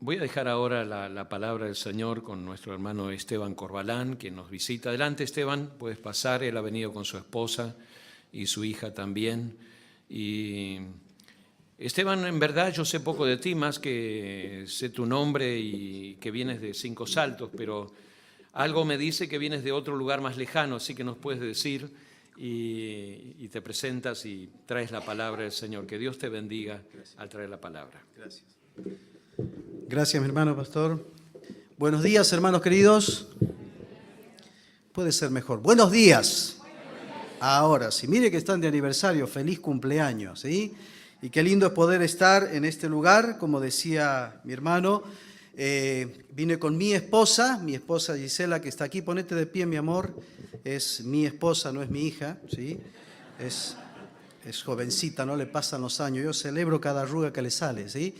Voy a dejar ahora la palabra del Señor con nuestro hermano Esteban Corbalán, que nos visita. Adelante, Esteban, puedes pasar. Él ha venido con su esposa y su hija también. Y Esteban, en verdad yo sé poco de ti, más que sé tu nombre y que vienes de Cinco Saltos, pero algo me dice que vienes de otro lugar más lejano, así que nos puedes decir y te presentas y traes la palabra del Señor. Que Dios te bendiga al traer la palabra. Gracias. Gracias, mi hermano pastor. Buenos días, hermanos queridos. Puede ser mejor. Buenos días. Ahora sí, mire que están de aniversario. Feliz cumpleaños, ¿sí? Y qué lindo es poder estar en este lugar, como decía mi hermano. Vine con mi esposa Gisela, que está aquí. Ponete de pie, mi amor. Es mi esposa, no es mi hija, ¿sí? Es jovencita, no le pasan los años. Yo celebro cada arruga que le sale, ¿sí?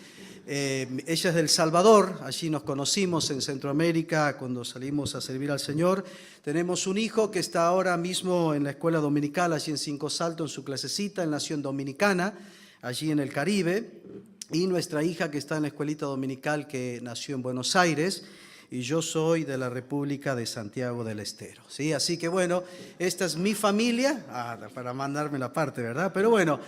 Ella es del Salvador, allí nos conocimos en Centroamérica cuando salimos a servir al Señor. Tenemos un hijo que está ahora mismo en la escuela dominical, allí en Cinco Saltos, en su clasecita. Él nació en Dominicana, allí en el Caribe. Y nuestra hija que está en la escuelita dominical, que nació en Buenos Aires. Y yo soy de la República de Santiago del Estero, ¿sí? Así que bueno, esta es mi familia, para mandarme la parte, ¿verdad? Pero bueno,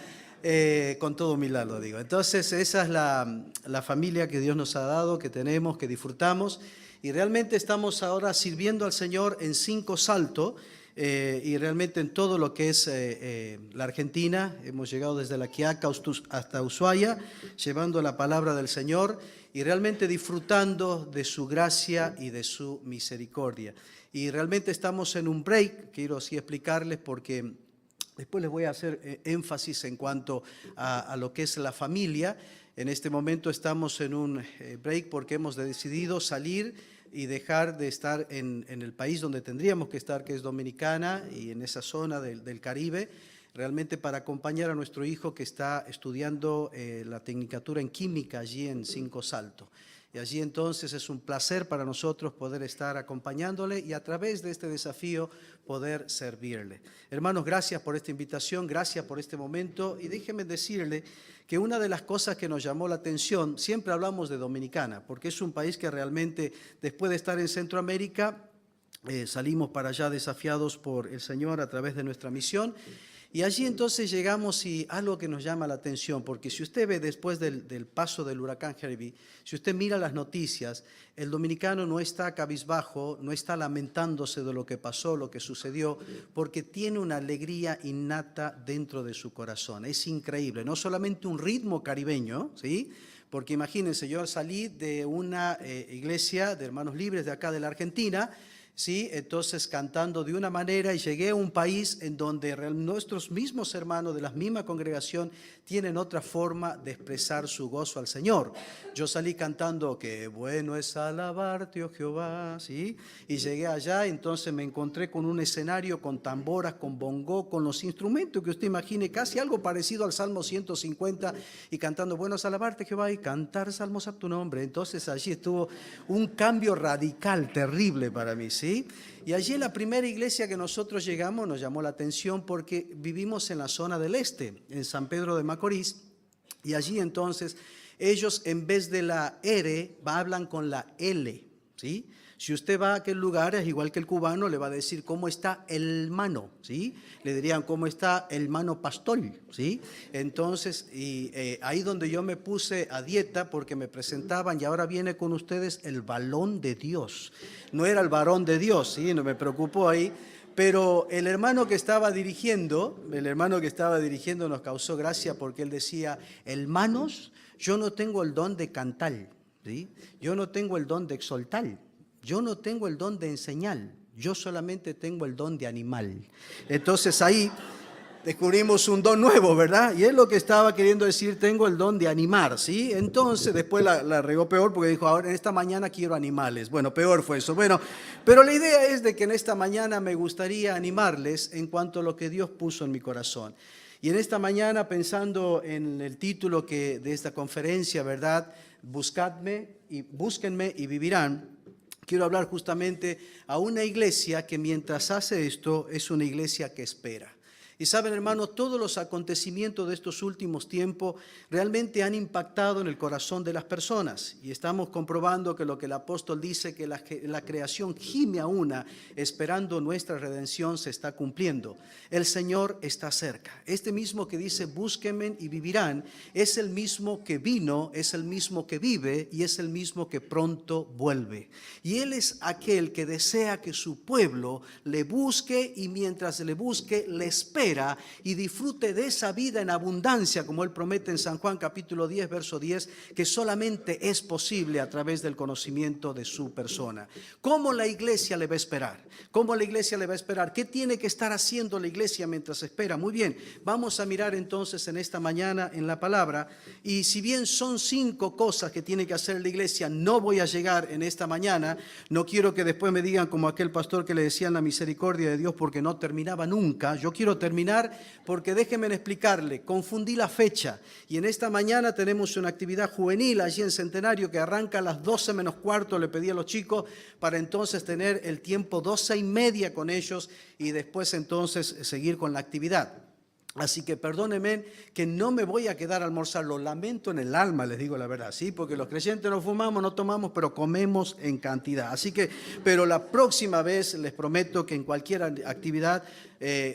con todo humildad lo digo. Entonces esa es la familia que Dios nos ha dado, que tenemos, que disfrutamos. Y realmente estamos ahora sirviendo al Señor en Cinco Saltos. Y realmente en todo lo que es la Argentina. Hemos llegado desde La Quiaca hasta Ushuaia, llevando la palabra del Señor y realmente disfrutando de su gracia y de su misericordia. Y realmente estamos en un break, quiero así explicarles porque después les voy a hacer énfasis en cuanto a lo que es la familia. En este momento estamos en un break porque hemos decidido salir y dejar de estar en el país donde tendríamos que estar, que es Dominicana, y en esa zona del Caribe, realmente para acompañar a nuestro hijo que está estudiando la tecnicatura en química allí en Cinco Saltos. Y allí entonces es un placer para nosotros poder estar acompañándole y a través de este desafío poder servirle. Hermanos, gracias por esta invitación, gracias por este momento y déjenme decirle que una de las cosas que nos llamó la atención, siempre hablamos de Dominicana, porque es un país que realmente después de estar en Centroamérica, salimos para allá desafiados por el Señor a través de nuestra misión. Y allí entonces llegamos y algo que nos llama la atención, porque si usted ve después del paso del huracán Harvey, si usted mira las noticias, el dominicano no está cabizbajo, no está lamentándose de lo que pasó, lo que sucedió, porque tiene una alegría innata dentro de su corazón. Es increíble, no solamente un ritmo caribeño, ¿sí? Porque imagínense, yo salí de una iglesia de hermanos libres de acá de la Argentina, ¿sí? Entonces cantando de una manera y llegué a un país en donde nuestros mismos hermanos de la misma congregación tienen otra forma de expresar su gozo al Señor. Yo salí cantando qué bueno es alabarte, oh Jehová, ¿sí? Y llegué allá, entonces me encontré con un escenario con tamboras, con bongó, con los instrumentos que usted imagine, casi algo parecido al Salmo 150 y cantando bueno es alabarte, Jehová, y cantar salmos a tu nombre. Entonces allí estuvo un cambio radical, terrible para mí, ¿sí? Y allí en la primera iglesia que nosotros llegamos nos llamó la atención porque vivimos en la zona del este, en San Pedro de Macorís, y allí entonces ellos en vez de la R hablan con la L, ¿sí? Si usted va a aquel lugar, es igual que el cubano, le va a decir cómo está el mano, ¿sí? Le dirían cómo está el mano pastor, ¿sí? Entonces, ahí donde yo me puse a dieta porque me presentaban y ahora viene con ustedes el balón de Dios. No era el varón de Dios, ¿sí? No me preocupó ahí. Pero el hermano que estaba dirigiendo nos causó gracia porque él decía, hermanos, yo no tengo el don de cantar, ¿sí? Yo no tengo el don de exaltar. Yo no tengo el don de enseñar, yo solamente tengo el don de animal. Entonces ahí descubrimos un don nuevo, ¿verdad? Y es lo que estaba queriendo decir, tengo el don de animar, ¿sí? Entonces después la regó peor porque dijo, ahora en esta mañana quiero animales. Bueno, peor fue eso. Bueno, pero la idea es de que en esta mañana me gustaría animarles en cuanto a lo que Dios puso en mi corazón. Y en esta mañana, pensando en el título de esta conferencia, ¿verdad? Búsquenme y vivirán. Quiero hablar justamente a una iglesia que mientras hace esto es una iglesia que espera. Y saben, hermanos, todos los acontecimientos de estos últimos tiempos realmente han impactado en el corazón de las personas. Y estamos comprobando que lo que el apóstol dice, que la creación gime a una, esperando nuestra redención, se está cumpliendo. El Señor está cerca. Este mismo que dice, búsquenme y vivirán, es el mismo que vino, es el mismo que vive y es el mismo que pronto vuelve. Y Él es aquel que desea que su pueblo le busque y mientras le busque, le espera y disfrute de esa vida en abundancia, como Él promete en San Juan capítulo 10, verso 10, que solamente es posible a través del conocimiento de su persona. ¿Cómo la iglesia le va a esperar? ¿Cómo la iglesia le va a esperar? ¿Qué tiene que estar haciendo la iglesia mientras espera? Muy bien, vamos a mirar entonces en esta mañana en la palabra, y si bien son 5 cosas que tiene que hacer la iglesia, no voy a llegar en esta mañana. No quiero que después me digan como aquel pastor que le decían la misericordia de Dios porque no terminaba nunca. Yo quiero terminar porque déjenme explicarle, confundí la fecha y en esta mañana tenemos una actividad juvenil allí en Centenario que arranca a las 12 menos cuarto, le pedí a los chicos para entonces tener el tiempo 12:30 con ellos y después entonces seguir con la actividad. Así que perdónenme que no me voy a quedar a almorzar, lo lamento en el alma, les digo la verdad, sí, porque los creyentes no fumamos, no tomamos, pero comemos en cantidad. Así que, pero la próxima vez les prometo que en cualquier actividad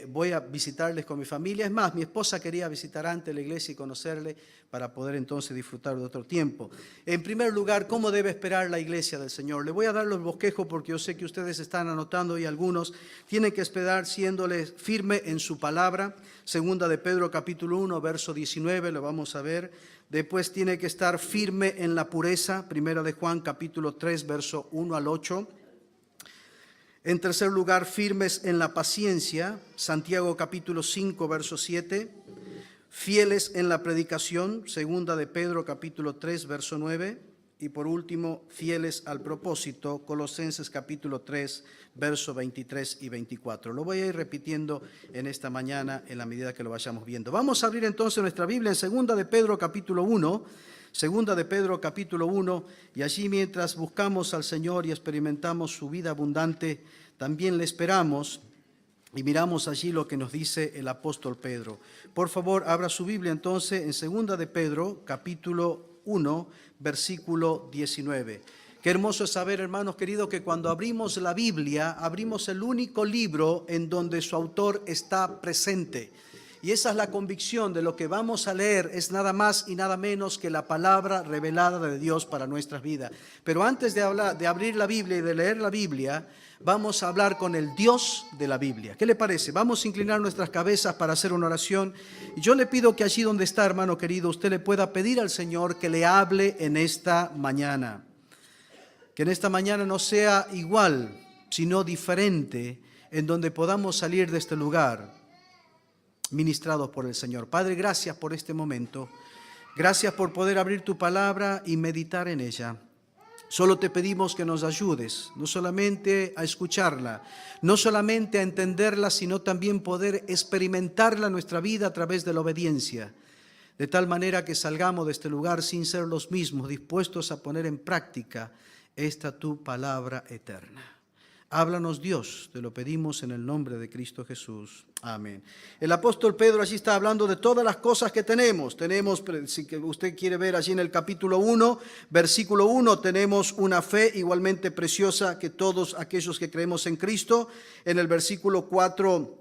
voy a visitarles con mi familia. Es más, mi esposa quería visitar antes la iglesia y conocerle para poder entonces disfrutar de otro tiempo. En primer lugar, ¿cómo debe esperar la iglesia del Señor? Le voy a dar los bosquejos porque yo sé que ustedes están anotando y algunos tienen que esperar siéndoles firme en su palabra. Segunda de Pedro capítulo 1, verso 19, lo vamos a ver. Después tiene que estar firme en la pureza. Primera de Juan capítulo 3, verso 1 al 8. En tercer lugar, firmes en la paciencia. Santiago capítulo 5, verso 7. Fieles en la predicación. Segunda de Pedro capítulo 3, verso 9. Y por último, fieles al propósito, Colosenses capítulo 3, verso 23 y 24. Lo voy a ir repitiendo en esta mañana en la medida que lo vayamos viendo. Vamos a abrir entonces nuestra Biblia en Segunda de Pedro capítulo 1, Segunda de Pedro capítulo 1, y allí mientras buscamos al Señor y experimentamos su vida abundante, también le esperamos y miramos allí lo que nos dice el apóstol Pedro. Por favor, abra su Biblia entonces en Segunda de Pedro capítulo 1, versículo 19. Qué hermoso es saber, hermanos queridos, que cuando abrimos la Biblia, abrimos el único libro en donde su autor está presente. Y esa es la convicción de lo que vamos a leer, es nada más y nada menos que la palabra revelada de Dios para nuestras vidas. Pero antes de abrir la Biblia y de leer la Biblia, vamos a hablar con el Dios de la Biblia. ¿Qué le parece? Vamos a inclinar nuestras cabezas para hacer una oración. Y yo le pido que allí donde está, hermano querido, usted le pueda pedir al Señor que le hable en esta mañana. Que en esta mañana no sea igual, sino diferente, en donde podamos salir de este lugar ministrados por el Señor. Padre, gracias por este momento. Gracias por poder abrir tu palabra y meditar en ella. Solo te pedimos que nos ayudes, no solamente a escucharla, no solamente a entenderla, sino también poder experimentarla en nuestra vida a través de la obediencia, de tal manera que salgamos de este lugar sin ser los mismos, dispuestos a poner en práctica esta tu palabra eterna. Háblanos, Dios, te lo pedimos en el nombre de Cristo Jesús. Amén. El apóstol Pedro allí está hablando de todas las cosas que tenemos. Si usted quiere ver allí en el capítulo 1, versículo 1, tenemos una fe igualmente preciosa que todos aquellos que creemos en Cristo. En el versículo 4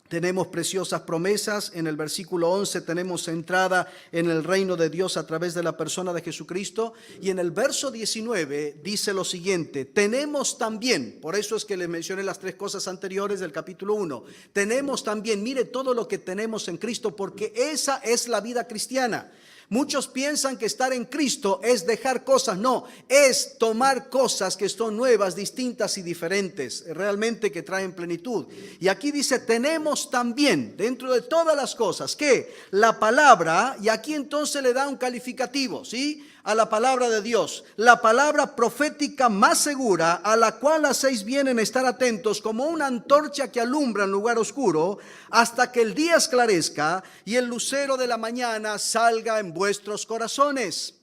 tenemos preciosas promesas. En el versículo 11 tenemos entrada en el reino de Dios a través de la persona de Jesucristo. Y en el verso 19 dice lo siguiente: tenemos también, por eso es que les mencioné las 3 cosas anteriores del capítulo 1. Tenemos también, mire todo lo que tenemos en Cristo, porque esa es la vida cristiana. Muchos piensan que estar en Cristo es dejar cosas. No, es tomar cosas que son nuevas, distintas y diferentes, realmente que traen plenitud. Y aquí dice, tenemos también, dentro de todas las cosas, que la palabra, y aquí entonces le da un calificativo, ¿sí?, a la palabra de Dios, la palabra profética más segura, a la cual hacéis bien en estar atentos, como una antorcha que alumbra en lugar oscuro, hasta que el día esclarezca y el lucero de la mañana salga en vuestros corazones.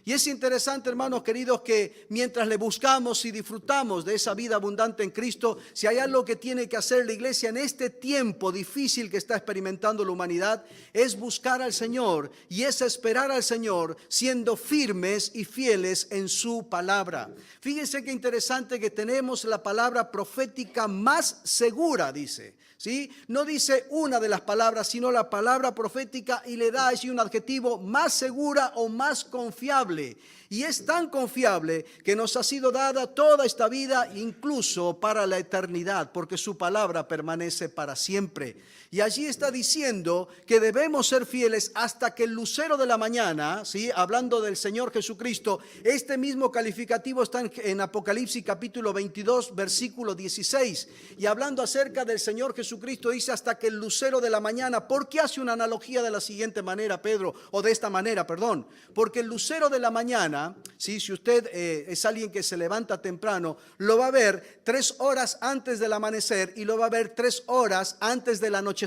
Y es interesante, hermanos queridos, que mientras le buscamos y disfrutamos de esa vida abundante en Cristo, si hay algo que tiene que hacer la iglesia en este tiempo difícil que está experimentando la humanidad, es buscar al Señor y es esperar al Señor siendo firmes y fieles en su palabra. Fíjense qué interesante que tenemos la palabra profética más segura, dice. ¿Sí? No dice una de las palabras, sino la palabra profética, y le da allí un adjetivo: más segura o más confiable. Y es tan confiable que nos ha sido dada toda esta vida, incluso para la eternidad, porque su palabra permanece para siempre. Y allí está diciendo que debemos ser fieles hasta que el lucero de la mañana, ¿sí? Hablando del Señor Jesucristo, este mismo calificativo está en Apocalipsis capítulo 22, versículo 16. Y hablando acerca del Señor Jesucristo, dice hasta que el lucero de la mañana. ¿Por qué hace una analogía de la siguiente manera, Pedro? O de esta manera, perdón. Porque el lucero de la mañana, ¿sí? Si usted es alguien que se levanta temprano, lo va a ver 3 horas antes del amanecer y lo va a ver 3 horas antes del anochecer.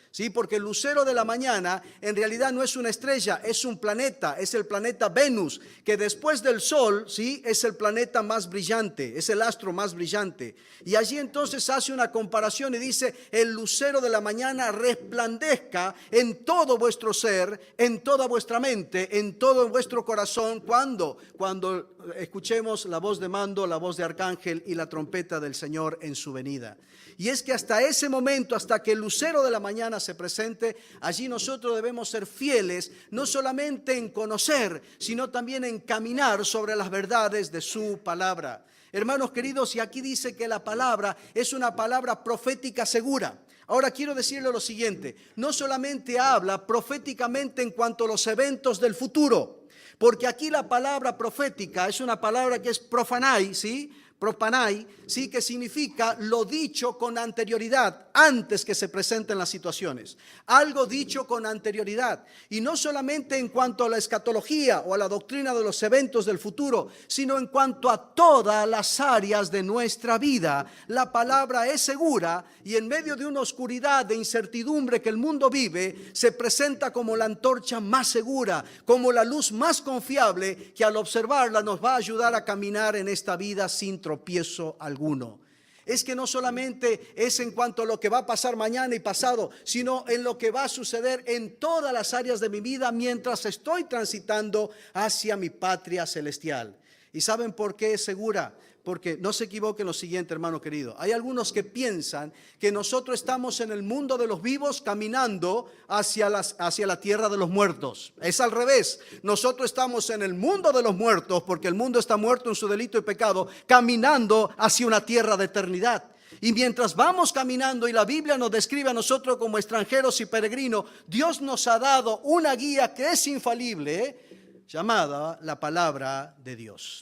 ¿Sí? Porque el lucero de la mañana en realidad no es una estrella, es un planeta, es el planeta Venus, que después del Sol, ¿sí? Es el planeta más brillante, es el astro más brillante. Y allí entonces hace una comparación y dice: el lucero de la mañana resplandezca en todo vuestro ser, en toda vuestra mente, en todo vuestro corazón. ¿Cuándo? Cuando escuchemos la voz de mando, la voz de arcángel y la trompeta del Señor en su venida. Y es que hasta ese momento, hasta que el lucero de la mañana se presente, allí nosotros debemos ser fieles, no solamente en conocer, sino también en caminar sobre las verdades de su palabra. Hermanos queridos, y aquí dice que la palabra es una palabra profética segura. Ahora quiero decirle lo siguiente: no solamente habla proféticamente en cuanto a los eventos del futuro, porque aquí la palabra profética es una palabra que es profanai, ¿sí? Propanai, sí, que significa lo dicho con anterioridad, antes que se presenten las situaciones. Algo dicho con anterioridad. Y no solamente en cuanto a la escatología o a la doctrina de los eventos del futuro, sino en cuanto a todas las áreas de nuestra vida. La palabra es segura, y en medio de una oscuridad de incertidumbre que el mundo vive, se presenta como la antorcha más segura, como la luz más confiable, que al observarla nos va a ayudar a caminar en esta vida sin tropiezo alguno. Es que no solamente es en cuanto a lo que va a pasar mañana y pasado, sino en lo que va a suceder en todas las áreas de mi vida mientras estoy transitando hacia mi patria celestial. ¿Y saben por qué es segura? Porque no se equivoquen lo siguiente, hermano querido. Hay algunos que piensan que nosotros estamos en el mundo de los vivos caminando hacia la tierra de los muertos. Es al revés. Nosotros estamos en el mundo de los muertos, porque el mundo está muerto en su delito y pecado, caminando hacia una tierra de eternidad. Y mientras vamos caminando y la Biblia nos describe a nosotros como extranjeros y peregrinos, Dios nos ha dado una guía que es infalible, llamada la palabra de Dios.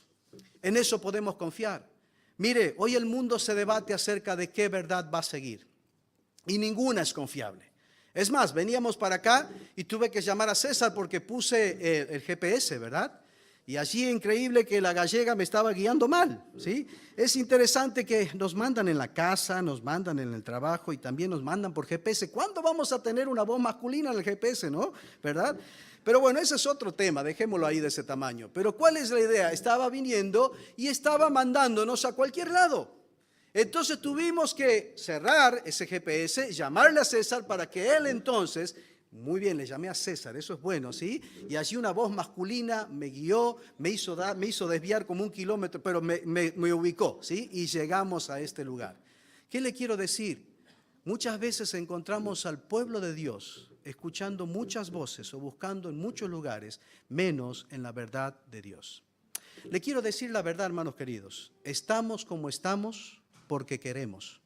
En eso podemos confiar. Mire, hoy el mundo se debate acerca de qué verdad va a seguir, y ninguna es confiable. Es más, veníamos para acá y tuve que llamar a César porque puse el GPS, ¿verdad? Y allí increíble que la gallega me estaba guiando mal, ¿sí? Es interesante que nos mandan en la casa, nos mandan en el trabajo y también nos mandan por GPS. ¿Cuándo vamos a tener una voz masculina en el GPS, no? ¿Verdad? Pero bueno, ese es otro tema, dejémoslo ahí de ese tamaño. Pero ¿cuál es la idea? Estaba viniendo y estaba mandándonos a cualquier lado. Entonces tuvimos que cerrar ese GPS, llamarle a César para que él entonces... Muy bien, le llamé a César, eso es bueno, ¿sí? Y allí una voz masculina me guió, me hizo desviar como 1 kilómetro, pero me ubicó, ¿sí? Y llegamos a este lugar. ¿Qué le quiero decir? Muchas veces encontramos al pueblo de Dios escuchando muchas voces o buscando en muchos lugares, menos en la verdad de Dios. Le quiero decir la verdad, hermanos queridos. Estamos como estamos porque queremos.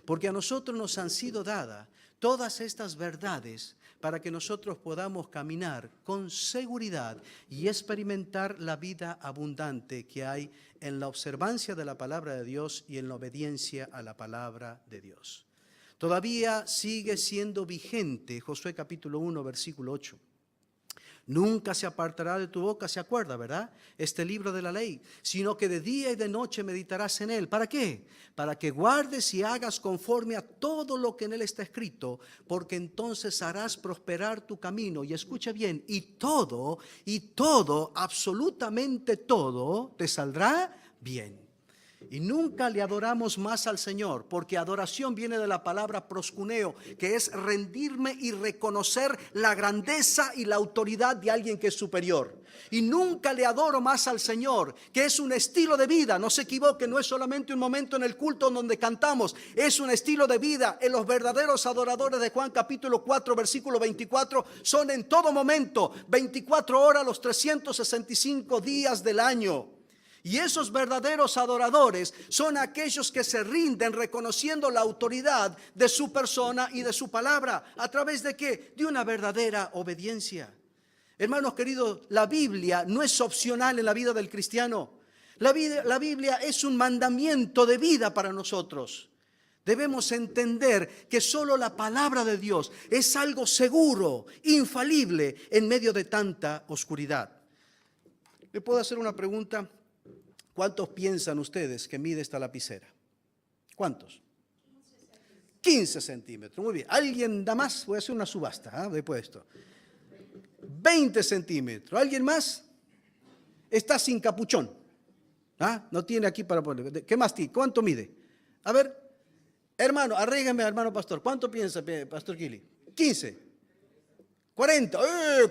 Porque a nosotros nos han sido dadas todas estas verdades para que nosotros podamos caminar con seguridad y experimentar la vida abundante que hay en la observancia de la palabra de Dios y en la obediencia a la palabra de Dios. Todavía sigue siendo vigente Josué capítulo 1, versículo 8. Nunca se apartará de tu boca, se acuerda, ¿verdad? Este libro de la ley, sino que de día y de noche meditarás en él. ¿Para qué? Para que guardes y hagas conforme a todo lo que en él está escrito, porque entonces harás prosperar tu camino. Y escuche bien, y todo, absolutamente todo, te saldrá bien. Y nunca le adoramos más al Señor, porque adoración viene de la palabra proscuneo, que es rendirme y reconocer la grandeza y la autoridad de alguien que es superior. Y nunca le adoro más al Señor, que es un estilo de vida. No se equivoque, no es solamente un momento en el culto donde cantamos, es un estilo de vida. En los verdaderos adoradores de Juan capítulo 4 versículo 24 son en todo momento, 24 horas los 365 días del año. Y esos verdaderos adoradores son aquellos que se rinden reconociendo la autoridad de su persona y de su palabra. ¿A través de qué? De una verdadera obediencia. Hermanos queridos, la Biblia no es opcional en la vida del cristiano. La Biblia es un mandamiento de vida para nosotros. Debemos entender que solo la palabra de Dios es algo seguro, infalible en medio de tanta oscuridad. ¿Le puedo hacer una pregunta? ¿Cuántos piensan ustedes que mide esta lapicera? ¿Cuántos? 15 centímetros. Muy bien. ¿Alguien da más? Voy a hacer una subasta después de esto. 20 centímetros. ¿Alguien más? Está sin capuchón. No tiene aquí para poner. ¿Qué más tiene? ¿Cuánto mide? A ver, hermano, arréglame, hermano pastor. ¿Cuánto piensa, pastor Kili? 15. 40.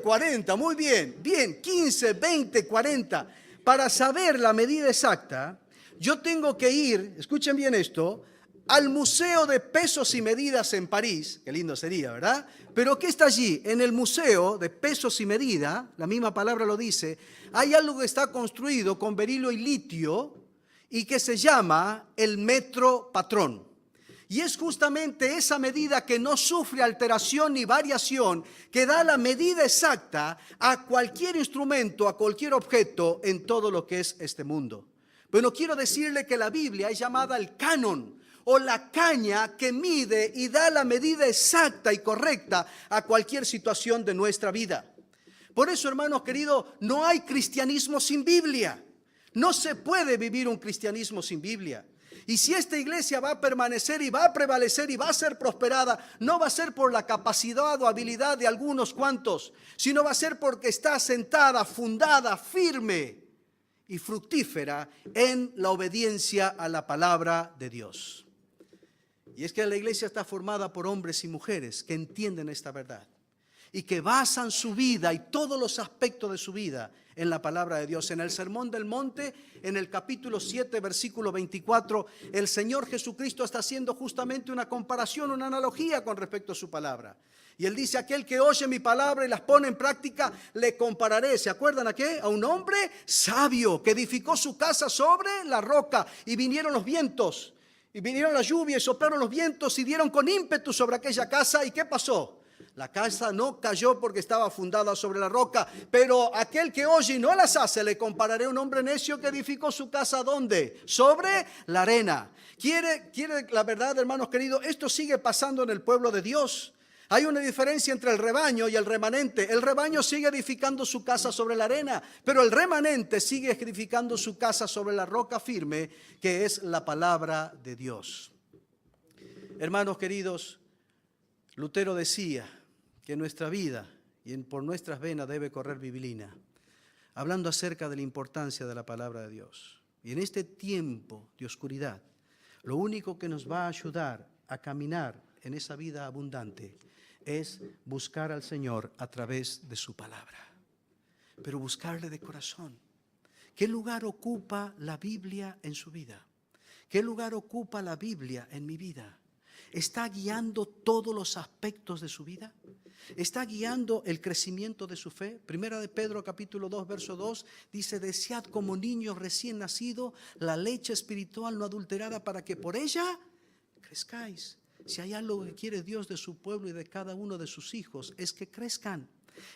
40, muy bien. Bien, 15, 20, 40. Para saber la medida exacta, yo tengo que ir, escuchen bien esto, al Museo de Pesos y Medidas en París. Qué lindo sería, ¿verdad? Pero ¿qué está allí? En el Museo de Pesos y Medida, la misma palabra lo dice, hay algo que está construido con berilo y litio y que se llama el metro patrón. Y es justamente esa medida que no sufre alteración ni variación, que da la medida exacta a cualquier instrumento, a cualquier objeto en todo lo que es este mundo. Bueno, quiero decirle que la Biblia es llamada el canon o la caña que mide y da la medida exacta y correcta a cualquier situación de nuestra vida. Por eso, hermanos queridos, no hay cristianismo sin Biblia. No se puede vivir un cristianismo sin Biblia. Y si esta iglesia va a permanecer y va a prevalecer y va a ser prosperada, no va a ser por la capacidad o habilidad de algunos cuantos, sino va a ser porque está sentada, fundada, firme y fructífera en la obediencia a la palabra de Dios. Y es que la iglesia está formada por hombres y mujeres que entienden esta verdad y que basan su vida y todos los aspectos de su vida en la palabra de Dios. En el Sermón del Monte, en el capítulo 7, versículo 24, el Señor Jesucristo está haciendo justamente una comparación, una analogía con respecto a su palabra. Y Él dice, aquel que oye mi palabra y las pone en práctica, le compararé. ¿Se acuerdan a qué? A un hombre sabio que edificó su casa sobre la roca y vinieron los vientos. Y vinieron las lluvias y soplaron los vientos y dieron con ímpetu sobre aquella casa. ¿Y qué pasó? La casa no cayó porque estaba fundada sobre la roca, pero aquel que oye y no las hace, le compararé a un hombre necio que edificó su casa, ¿dónde? Sobre la arena. ¿Quiere la verdad, hermanos queridos? Esto sigue pasando en el pueblo de Dios. Hay una diferencia entre el rebaño y el remanente. El rebaño sigue edificando su casa sobre la arena, pero el remanente sigue edificando su casa sobre la roca firme, que es la palabra de Dios. Hermanos queridos, Lutero decía que nuestra vida y por nuestras venas debe correr bibilina, hablando acerca de la importancia de la palabra de Dios. Y en este tiempo de oscuridad, lo único que nos va a ayudar a caminar en esa vida abundante es buscar al Señor a través de su palabra, pero buscarle de corazón. ¿Qué lugar ocupa la Biblia en su vida? ¿Qué lugar ocupa la Biblia en mi vida? ¿Está guiando todos los aspectos de su vida? ¿Está guiando el crecimiento de su fe? Primera de Pedro capítulo 2 verso 2 dice, desead como niños recién nacidos la leche espiritual no adulterada para que por ella crezcáis. Si hay algo que quiere Dios de su pueblo y de cada uno de sus hijos, es que crezcan.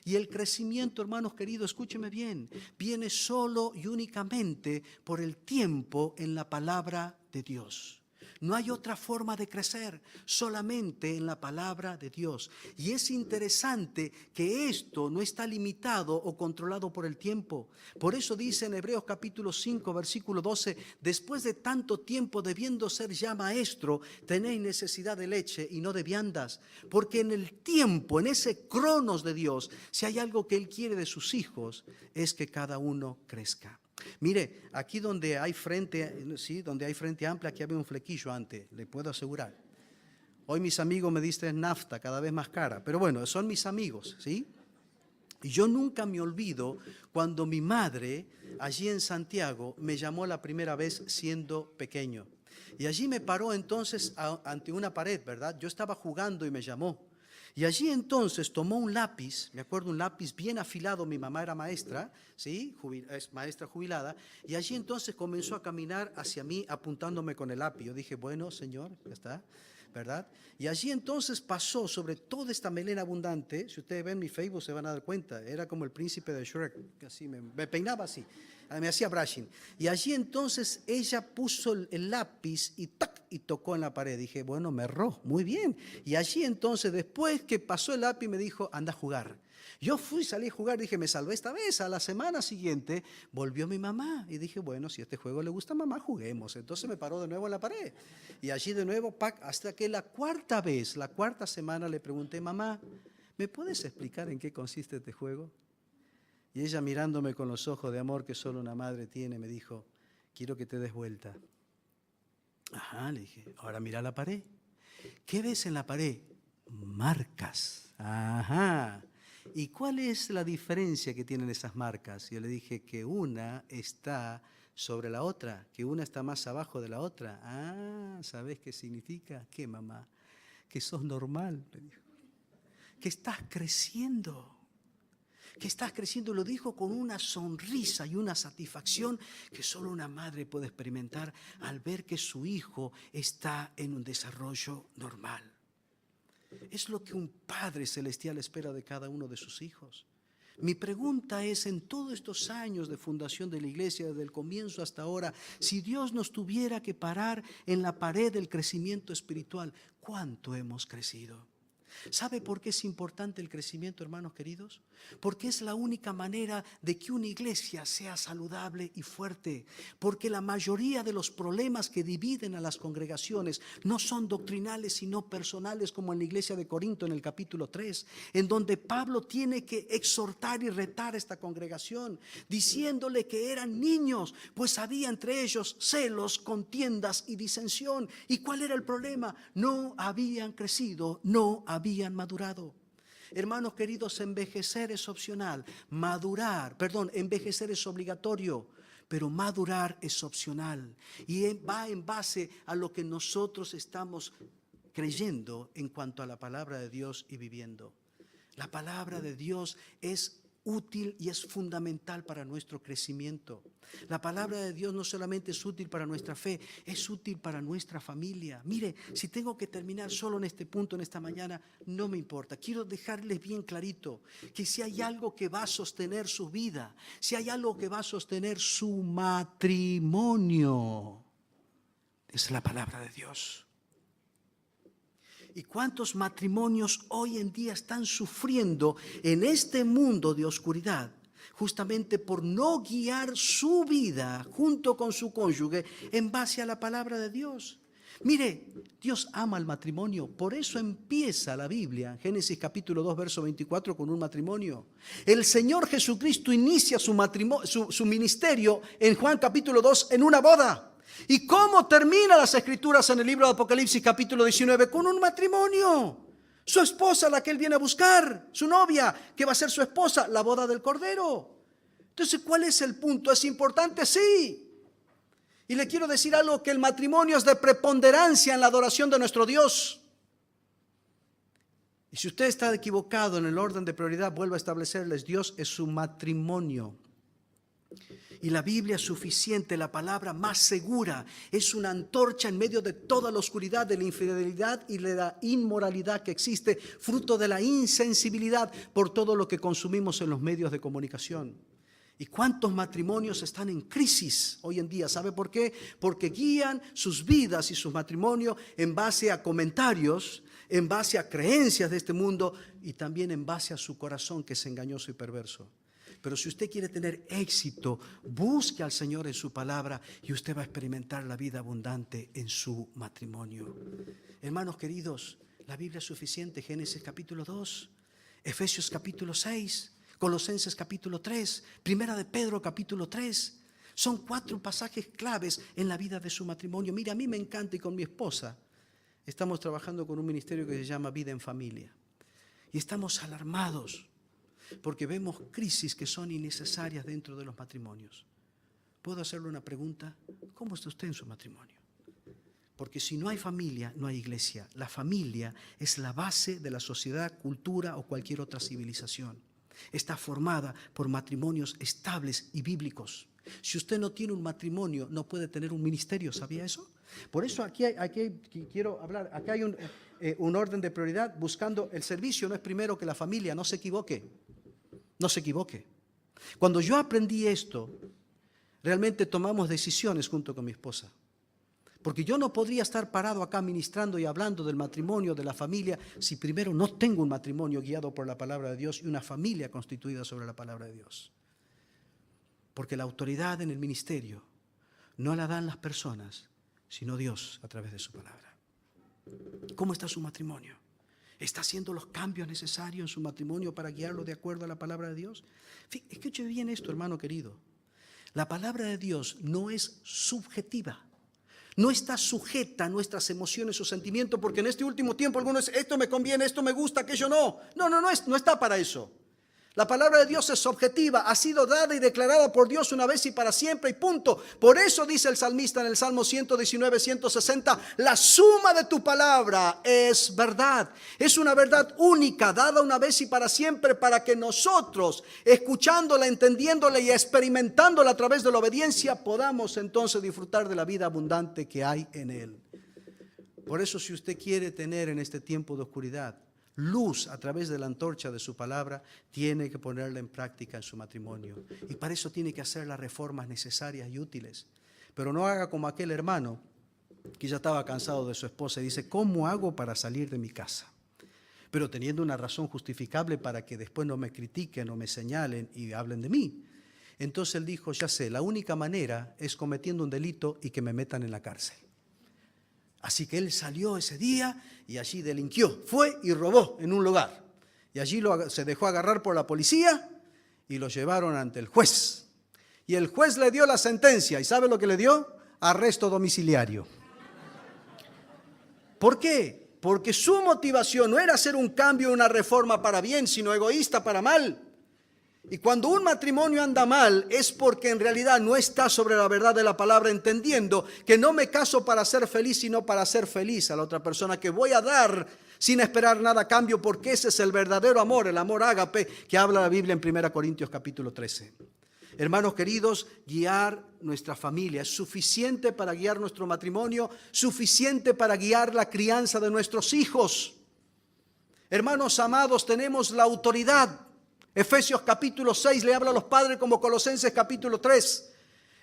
Y el crecimiento, hermanos queridos, escúcheme bien, viene solo y únicamente por el tiempo en la palabra de Dios. No hay otra forma de crecer, solamente en la palabra de Dios. Y es interesante que esto no está limitado o controlado por el tiempo. Por eso dice en Hebreos capítulo 5, versículo 12, después de tanto tiempo debiendo ser ya maestro, tenéis necesidad de leche y no de viandas. Porque en el tiempo, en ese cronos de Dios, si hay algo que Él quiere de sus hijos, es que cada uno crezca. Mire, aquí donde hay frente, ¿sí? Donde hay frente amplia, aquí había un flequillo antes, le puedo asegurar. Hoy mis amigos me dicen nafta, cada vez más cara, pero bueno, son mis amigos, ¿sí? Y yo nunca me olvido cuando mi madre, allí en Santiago, me llamó la primera vez siendo pequeño. Y allí me paró entonces ante una pared, ¿verdad? Yo estaba jugando y me llamó. Y allí entonces tomó un lápiz, me acuerdo, un lápiz bien afilado, mi mamá era maestra, ¿sí? Es maestra jubilada, y allí entonces comenzó a caminar hacia mí apuntándome con el lápiz. Yo dije, bueno, señor, ya está, ¿verdad? Y allí entonces pasó sobre toda esta melena abundante. Si ustedes ven mi Facebook se van a dar cuenta, era como el príncipe de Shrek, así me peinaba así, me hacía brushing. Y allí entonces ella puso el lápiz y ¡tac! Y tocó en la pared. Dije, bueno, me erró, muy bien. Y allí entonces, después que pasó el lápiz, me dijo, anda a jugar. Yo salí a jugar, dije, me salvé esta vez. A la semana siguiente volvió mi mamá y dije, bueno, si este juego le gusta a mamá, juguemos. Entonces me paró de nuevo en la pared. Y allí de nuevo, hasta que la cuarta vez, la cuarta semana, le pregunté, mamá, ¿me puedes explicar en qué consiste este juego? Y ella, mirándome con los ojos de amor que solo una madre tiene, me dijo, quiero que te des vuelta. Ajá, le dije, ahora mira la pared. ¿Qué ves en la pared? Marcas. Ajá. ¿Y cuál es la diferencia que tienen esas marcas? Yo le dije que una está sobre la otra, que una está más abajo de la otra. Ah, ¿sabes qué significa? ¿Qué, mamá? Que sos normal, me dijo. Que estás creciendo. Que estás creciendo, lo dijo con una sonrisa y una satisfacción que solo una madre puede experimentar al ver que su hijo está en un desarrollo normal. Es lo que un Padre Celestial espera de cada uno de sus hijos. Mi pregunta es, en todos estos años de fundación de la iglesia, desde el comienzo hasta ahora, si Dios nos tuviera que parar en la pared del crecimiento espiritual, ¿cuánto hemos crecido? ¿Sabe por qué es importante el crecimiento, hermanos queridos? Porque es la única manera de que una iglesia sea saludable y fuerte. Porque la mayoría de los problemas que dividen a las congregaciones no son doctrinales, sino personales, como en la iglesia de Corinto en el capítulo 3, en donde Pablo tiene que exhortar y retar a esta congregación, diciéndole que eran niños, pues había entre ellos celos, contiendas y disensión. ¿Y cuál era el problema? No habían crecido, no habían madurado. Hermanos queridos, envejecer es opcional, envejecer es obligatorio, pero madurar es opcional y va en base a lo que nosotros estamos creyendo en cuanto a la palabra de Dios y viviendo. La palabra de Dios es útil y es fundamental para nuestro crecimiento. La palabra de Dios no solamente es útil para nuestra fe, es útil para nuestra familia. Mire, si tengo que terminar solo en este punto, en esta mañana, no me importa. Quiero dejarles bien clarito que si hay algo que va a sostener su vida, si hay algo que va a sostener su matrimonio, es la palabra de Dios. ¿Y cuántos matrimonios hoy en día están sufriendo en este mundo de oscuridad? Justamente por no guiar su vida junto con su cónyuge en base a la palabra de Dios. Mire, Dios ama el matrimonio, por eso empieza la Biblia, Génesis capítulo 2, verso 24, con un matrimonio. El Señor Jesucristo inicia su ministerio en Juan capítulo 2 en una boda. ¿Y cómo termina las Escrituras en el libro de Apocalipsis capítulo 19? Con un matrimonio. Su esposa, la que él viene a buscar, su novia, que va a ser su esposa, la boda del Cordero. Entonces, ¿cuál es el punto? ¿Es importante? Sí. Y le quiero decir algo, que el matrimonio es de preponderancia en la adoración de nuestro Dios. Y si usted está equivocado en el orden de prioridad, vuelvo a establecerles, Dios es su matrimonio. Y la Biblia es suficiente, la palabra más segura, es una antorcha en medio de toda la oscuridad de la infidelidad y de la inmoralidad que existe, fruto de la insensibilidad por todo lo que consumimos en los medios de comunicación. ¿Y cuántos matrimonios están en crisis hoy en día? ¿Sabe por qué? Porque guían sus vidas y sus matrimonios en base a comentarios, en base a creencias de este mundo y también en base a su corazón, que es engañoso y perverso. Pero si usted quiere tener éxito, busque al Señor en su palabra y usted va a experimentar la vida abundante en su matrimonio. Hermanos queridos, la Biblia es suficiente. Génesis capítulo 2, Efesios capítulo 6, Colosenses capítulo 3, Primera de Pedro capítulo 3. Son 4 pasajes claves en la vida de su matrimonio. Mira, a mí me encanta, y con mi esposa estamos trabajando con un ministerio que se llama Vida en Familia. Y estamos alarmados porque vemos crisis que son innecesarias dentro de los matrimonios. ¿Puedo hacerle una pregunta? ¿Cómo está usted en su matrimonio? Porque si no hay familia, no hay iglesia. La familia es la base de la sociedad, cultura o cualquier otra civilización. Está formada por matrimonios estables y bíblicos. Si usted no tiene un matrimonio, no puede tener un ministerio. ¿Sabía eso? Por eso aquí quiero hablar. Acá hay un orden de prioridad. Buscando el servicio no es primero que la familia. No se equivoque. No se equivoque. Cuando yo aprendí esto, realmente tomamos decisiones junto con mi esposa. Porque yo no podría estar parado acá ministrando y hablando del matrimonio, de la familia, si primero no tengo un matrimonio guiado por la palabra de Dios y una familia constituida sobre la palabra de Dios. Porque la autoridad en el ministerio no la dan las personas, sino Dios a través de su palabra. ¿Cómo está su matrimonio? ¿Está haciendo los cambios necesarios en su matrimonio para guiarlo de acuerdo a la palabra de Dios? Escuche bien esto, hermano querido. La palabra de Dios no es subjetiva. No está sujeta a nuestras emociones o sentimientos, porque en este último tiempo algunos dicen, esto me conviene, esto me gusta, aquello no. No está para eso. La palabra de Dios es objetiva, ha sido dada y declarada por Dios una vez y para siempre y punto. Por eso dice el salmista en el Salmo 119, 160, la suma de tu palabra es verdad. Es una verdad única, dada una vez y para siempre, para que nosotros, escuchándola, entendiéndola y experimentándola a través de la obediencia, podamos entonces disfrutar de la vida abundante que hay en Él. Por eso, si usted quiere tener en este tiempo de oscuridad luz a través de la antorcha de su palabra, tiene que ponerla en práctica en su matrimonio. Y para eso tiene que hacer las reformas necesarias y útiles. Pero no haga como aquel hermano que ya estaba cansado de su esposa y dice, ¿cómo hago para salir de mi casa? Pero teniendo una razón justificable para que después no me critiquen o me señalen y hablen de mí. Entonces él dijo, ya sé, la única manera es cometiendo un delito y que me metan en la cárcel. Así que él salió ese día y allí delinquió, fue y robó en un lugar. Y allí se dejó agarrar por la policía y lo llevaron ante el juez. Y el juez le dio la sentencia. ¿Y sabe lo que le dio? Arresto domiciliario. ¿Por qué? Porque su motivación no era hacer un cambio, una reforma para bien, sino egoísta para mal. Y cuando un matrimonio anda mal es porque en realidad no está sobre la verdad de la palabra, entendiendo que no me caso para ser feliz, sino para hacer feliz a la otra persona, que voy a dar sin esperar nada a cambio, porque ese es el verdadero amor, el amor ágape que habla la Biblia en 1 Corintios capítulo 13. Hermanos queridos, guiar nuestra familia es suficiente para guiar nuestro matrimonio, suficiente para guiar la crianza de nuestros hijos. Hermanos amados, tenemos la autoridad. Efesios capítulo 6 le habla a los padres como Colosenses capítulo 3.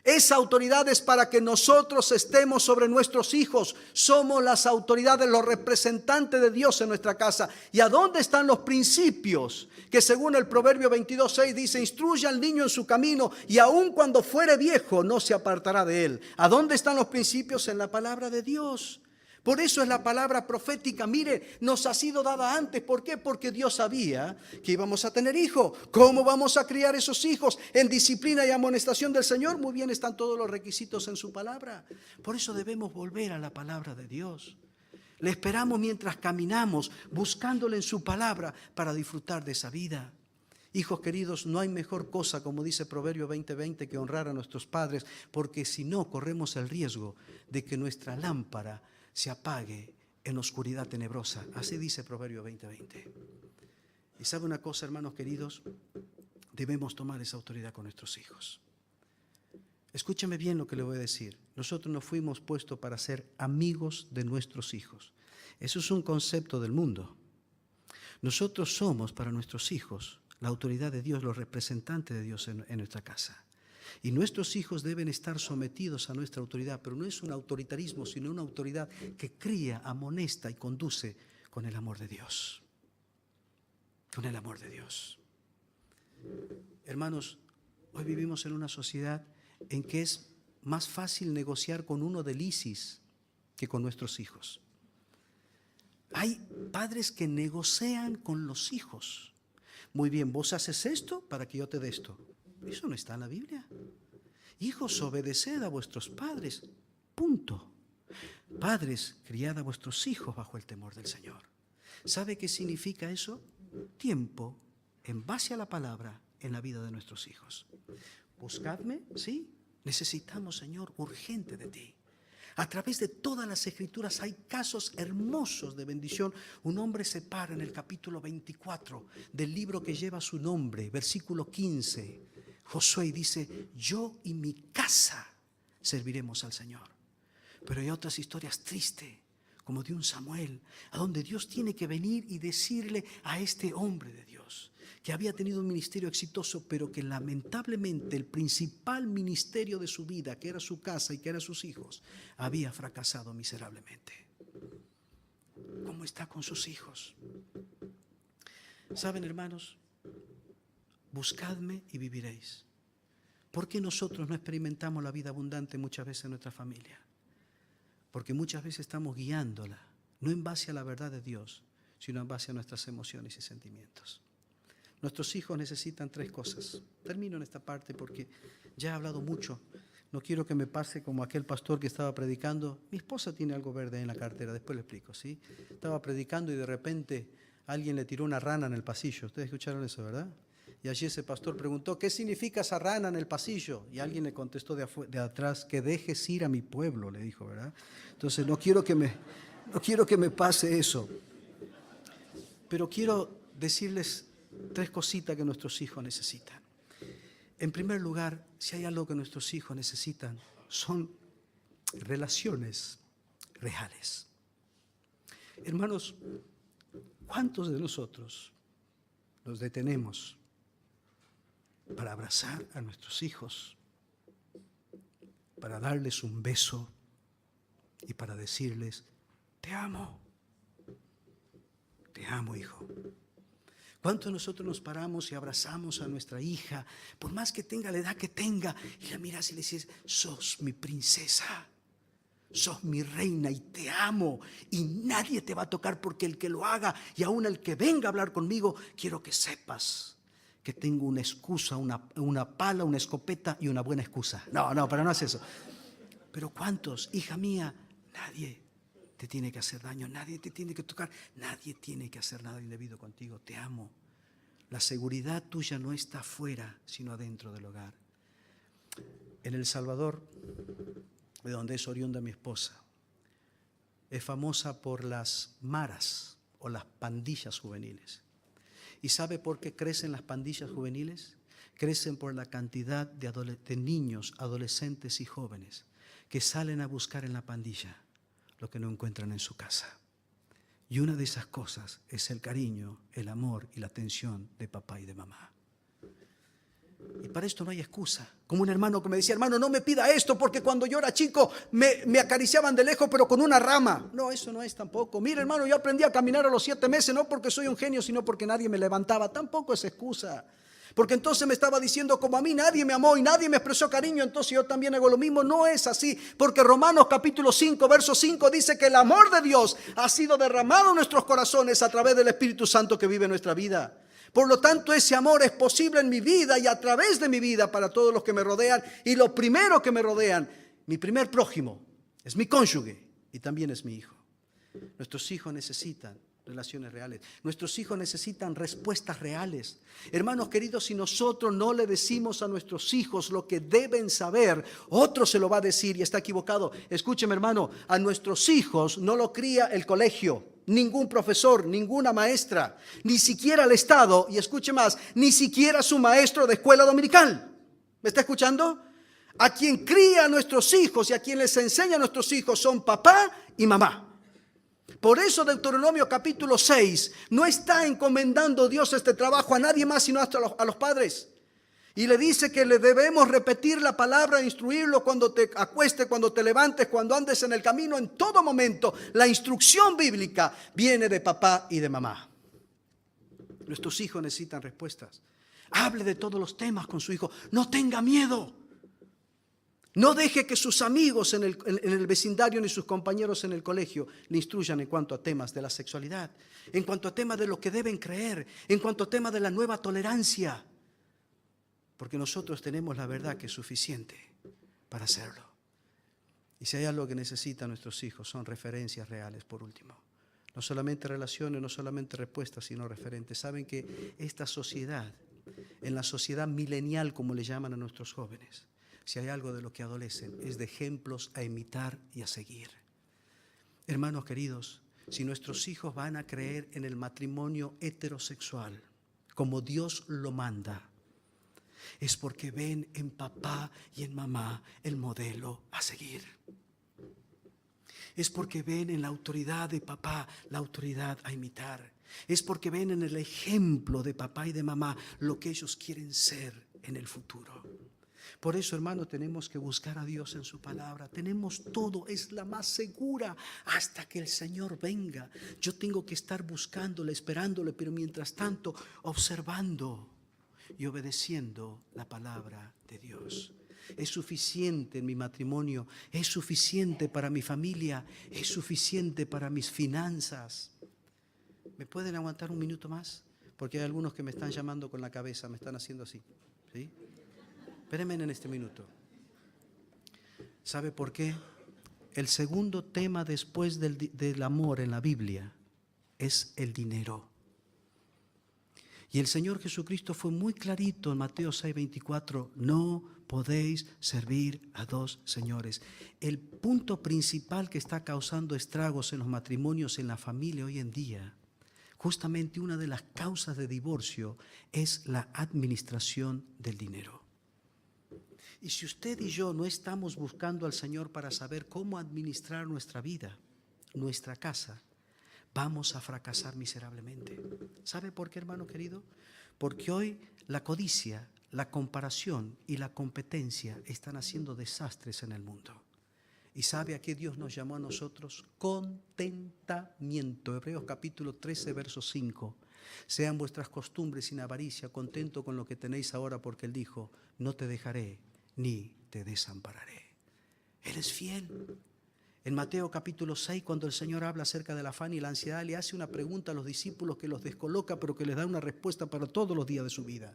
Esa autoridad es para que nosotros estemos sobre nuestros hijos. Somos las autoridades, los representantes de Dios en nuestra casa. ¿Y a dónde están los principios? Que según el Proverbio 22:6 dice, instruye al niño en su camino y aun cuando fuere viejo no se apartará de él. ¿A dónde están los principios? En la palabra de Dios. Por eso es la palabra profética. Mire, nos ha sido dada antes. ¿Por qué? Porque Dios sabía que íbamos a tener hijos. ¿Cómo vamos a criar esos hijos? En disciplina y amonestación del Señor. Muy bien, están todos los requisitos en su palabra. Por eso debemos volver a la palabra de Dios. Le esperamos mientras caminamos, buscándole en su palabra para disfrutar de esa vida. Hijos queridos, no hay mejor cosa, como dice Proverbio 20:20, que honrar a nuestros padres, porque si no, corremos el riesgo de que nuestra lámpara se apague en oscuridad tenebrosa. Así dice Proverbio 20:20. Y sabe una cosa, hermanos queridos, debemos tomar esa autoridad con nuestros hijos. Escúcheme bien lo que le voy a decir. Nosotros no fuimos puestos para ser amigos de nuestros hijos. Eso es un concepto del mundo. Nosotros somos para nuestros hijos la autoridad de Dios, los representantes de Dios en nuestra casa. Y nuestros hijos deben estar sometidos a nuestra autoridad, pero no es un autoritarismo, sino una autoridad que cría, amonesta y conduce con el amor de Dios. Con el amor de Dios. Hermanos, hoy vivimos en una sociedad en que es más fácil negociar con uno del ISIS que con nuestros hijos. Hay padres que negocian con los hijos. Muy bien, vos haces esto para que yo te dé esto. Eso no está en la Biblia. Hijos, obedeced a vuestros padres. Punto. Padres, criad a vuestros hijos bajo el temor del Señor. ¿Sabe qué significa eso? Tiempo en base a la palabra en la vida de nuestros hijos. Buscadme, ¿sí? Necesitamos, Señor, urgente de ti. A través de todas las Escrituras hay casos hermosos de bendición. Un hombre se para en el capítulo 24 del libro que lleva su nombre, versículo 15. Josué dice, yo y mi casa serviremos al Señor. Pero hay otras historias tristes, como de un Samuel, a donde Dios tiene que venir y decirle a este hombre de Dios, que había tenido un ministerio exitoso, pero que lamentablemente el principal ministerio de su vida, que era su casa y que eran sus hijos, había fracasado miserablemente. ¿Cómo está con sus hijos? ¿Saben, hermanos? Buscadme y viviréis. ¿Por qué nosotros no experimentamos la vida abundante muchas veces en nuestra familia? Porque muchas veces estamos guiándola, no en base a la verdad de Dios, sino en base a nuestras emociones y sentimientos. Nuestros hijos necesitan 3 cosas. Termino en esta parte porque ya he hablado mucho. No quiero que me pase como aquel pastor que estaba predicando. Mi esposa tiene algo verde en la cartera, después le explico, ¿sí? Estaba predicando y de repente alguien le tiró una rana en el pasillo. Ustedes escucharon eso, ¿verdad? Y allí ese pastor preguntó, ¿qué significa esa rana en el pasillo? Y alguien le contestó de atrás, que dejes ir a mi pueblo, le dijo, ¿verdad? Entonces no quiero que me pase eso. Pero quiero decirles 3 cositas que nuestros hijos necesitan. En primer lugar, si hay algo que nuestros hijos necesitan, son relaciones reales. Hermanos, ¿cuántos de nosotros nos detenemos para abrazar a nuestros hijos, para darles un beso y para decirles, te amo, hijo? ¿Cuántos de nosotros nos paramos y abrazamos a nuestra hija, por más que tenga la edad que tenga, y la miras y le dices, sos mi princesa, sos mi reina y te amo y nadie te va a tocar porque el que lo haga y aún el que venga a hablar conmigo, quiero que sepas que tengo una excusa, una pala, una escopeta y una buena excusa. No, pero no es eso. Pero ¿cuántos, hija mía? Nadie te tiene que hacer daño, nadie te tiene que tocar, nadie tiene que hacer nada indebido contigo. Te amo. La seguridad tuya no está afuera, sino adentro del hogar. En El Salvador, de donde es oriunda mi esposa, es famosa por las maras o las pandillas juveniles. ¿Y sabe por qué crecen las pandillas juveniles? Crecen por la cantidad de niños, adolescentes y jóvenes que salen a buscar en la pandilla lo que no encuentran en su casa. Y una de esas cosas es el cariño, el amor y la atención de papá y de mamá. Y para esto no hay excusa. Como un hermano que me decía, hermano, no me pida esto porque cuando yo era chico me acariciaban de lejos pero con una rama. No, eso no es tampoco. Mira, hermano, yo aprendí a caminar a los 7 meses, no porque soy un genio, sino porque nadie me levantaba. Tampoco es excusa. Porque entonces me estaba diciendo, como a mí nadie me amó y nadie me expresó cariño, entonces yo también hago lo mismo. No es así, porque Romanos capítulo 5, verso 5 dice que el amor de Dios ha sido derramado en nuestros corazones a través del Espíritu Santo que vive en nuestra vida. Por lo tanto, ese amor es posible en mi vida y a través de mi vida para todos los que me rodean. Y lo primero que me rodean, mi primer prójimo, es mi cónyuge y también es mi hijo. Nuestros hijos necesitan relaciones reales. Nuestros hijos necesitan respuestas reales. Hermanos queridos, si nosotros no le decimos a nuestros hijos lo que deben saber, otro se lo va a decir y está equivocado. Escúcheme, hermano, a nuestros hijos no lo cría el colegio, ningún profesor, ninguna maestra, ni siquiera el Estado, y escuche más, ni siquiera su maestro de escuela dominical. ¿Me está escuchando? A quien cría a nuestros hijos y a quien les enseña a nuestros hijos son papá y mamá. Por eso Deuteronomio capítulo 6 no está encomendando Dios este trabajo a nadie más sino a los padres. Y le dice que le debemos repetir la palabra, instruirlo cuando te acuestes, cuando te levantes, cuando andes en el camino, en todo momento. La instrucción bíblica viene de papá y de mamá. Nuestros hijos necesitan respuestas. Hable de todos los temas con su hijo. No tenga miedo. No deje que sus amigos en el vecindario ni sus compañeros en el colegio le instruyan en cuanto a temas de la sexualidad, en cuanto a temas de lo que deben creer, en cuanto a temas de la nueva tolerancia. Porque nosotros tenemos la verdad que es suficiente para hacerlo. Y si hay algo que necesitan nuestros hijos son referencias reales, por último. No solamente relaciones, no solamente respuestas, sino referentes. Saben que esta sociedad, en la sociedad milenial como le llaman a nuestros jóvenes, si hay algo de lo que adolecen es de ejemplos a imitar y a seguir. Hermanos queridos, si nuestros hijos van a creer en el matrimonio heterosexual como Dios lo manda, es porque ven en papá y en mamá el modelo a seguir. Es porque ven en la autoridad de papá la autoridad a imitar. Es porque ven en el ejemplo de papá y de mamá lo que ellos quieren ser en el futuro. Por eso, hermano, tenemos que buscar a Dios en su palabra. Tenemos todo, es la más segura hasta que el Señor venga. Yo tengo que estar buscándole, esperándole, pero mientras tanto observando y obedeciendo la palabra de Dios. Es suficiente en mi matrimonio, es suficiente para mi familia, es suficiente para mis finanzas. ¿Me pueden aguantar un minuto más? Porque hay algunos que me están llamando con la cabeza, me están haciendo así, ¿sí? Espérenme en este minuto. ¿Sabe por qué? El segundo tema después del amor en la Biblia es el dinero. Y el Señor Jesucristo fue muy clarito en Mateo 6:24, no podéis servir a dos señores. El punto principal que está causando estragos en los matrimonios, en la familia hoy en día, justamente una de las causas de divorcio es la administración del dinero. Y si usted y yo no estamos buscando al Señor para saber cómo administrar nuestra vida, nuestra casa, vamos a fracasar miserablemente. ¿Sabe por qué, hermano querido? Porque hoy la codicia, la comparación y la competencia están haciendo desastres en el mundo. ¿Y sabe a qué Dios nos llamó a nosotros? Contentamiento. Hebreos capítulo 13, verso 5. Sean vuestras costumbres sin avaricia, contento con lo que tenéis ahora, porque Él dijo, no te dejaré ni te desampararé. Él es fiel. En Mateo capítulo 6, cuando el Señor habla acerca del afán y la ansiedad, le hace una pregunta a los discípulos que los descoloca, pero que les da una respuesta para todos los días de su vida.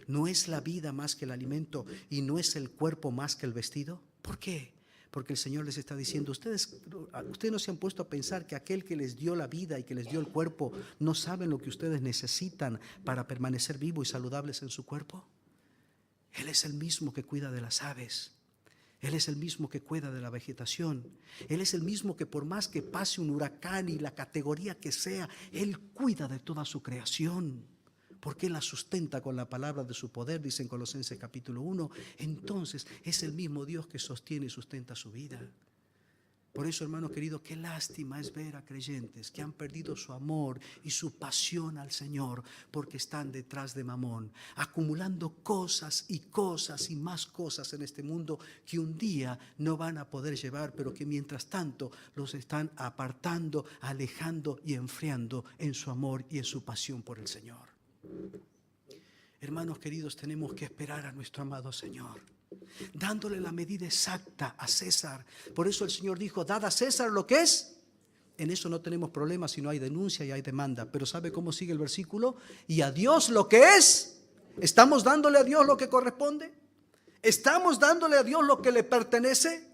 ¿No es la vida más que el alimento y no es el cuerpo más que el vestido? ¿Por qué? Porque el Señor les está diciendo, ustedes no se han puesto a pensar que aquel que les dio la vida y que les dio el cuerpo, no saben lo que ustedes necesitan para permanecer vivos y saludables en su cuerpo. Él es el mismo que cuida de las aves. Él es el mismo que cuida de la vegetación. Él es el mismo que por más que pase un huracán y la categoría que sea, Él cuida de toda su creación. Porque Él la sustenta con la palabra de su poder, dice en Colosenses capítulo 1. Entonces es el mismo Dios que sostiene y sustenta su vida. Por eso, hermano querido, qué lástima es ver a creyentes que han perdido su amor y su pasión al Señor porque están detrás de Mamón, acumulando cosas y más cosas en este mundo que un día no van a poder llevar, pero que mientras tanto los están apartando, alejando y enfriando en su amor y en su pasión por el Señor. Hermanos queridos, tenemos que esperar a nuestro amado Señor, dándole la medida exacta a César. Por eso el Señor dijo, dad a César lo que es. En eso no tenemos problemas si no hay denuncia y hay demanda. Pero ¿sabe cómo sigue el versículo? Y a Dios lo que es. ¿Estamos dándole a Dios lo que corresponde? ¿Estamos dándole a Dios lo que le pertenece?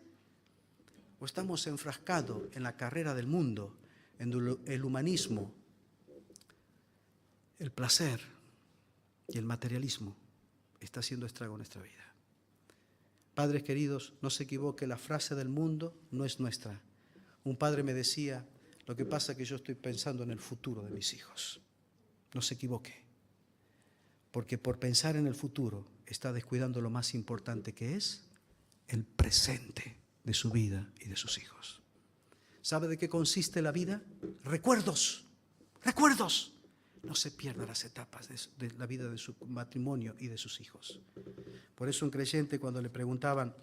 ¿O estamos enfrascados en la carrera del mundo, en el humanismo, el placer y el materialismo? Está haciendo estrago en nuestra vida. Padres queridos, no se equivoque, la frase del mundo no es nuestra. Un padre me decía, lo que pasa es que yo estoy pensando en el futuro de mis hijos. No se equivoque, porque por pensar en el futuro está descuidando lo más importante que es el presente de su vida y de sus hijos. ¿Sabe de qué consiste la vida? Recuerdos, recuerdos. No se pierdan las etapas de la vida de su matrimonio y de sus hijos. Por eso un creyente, cuando le preguntaban,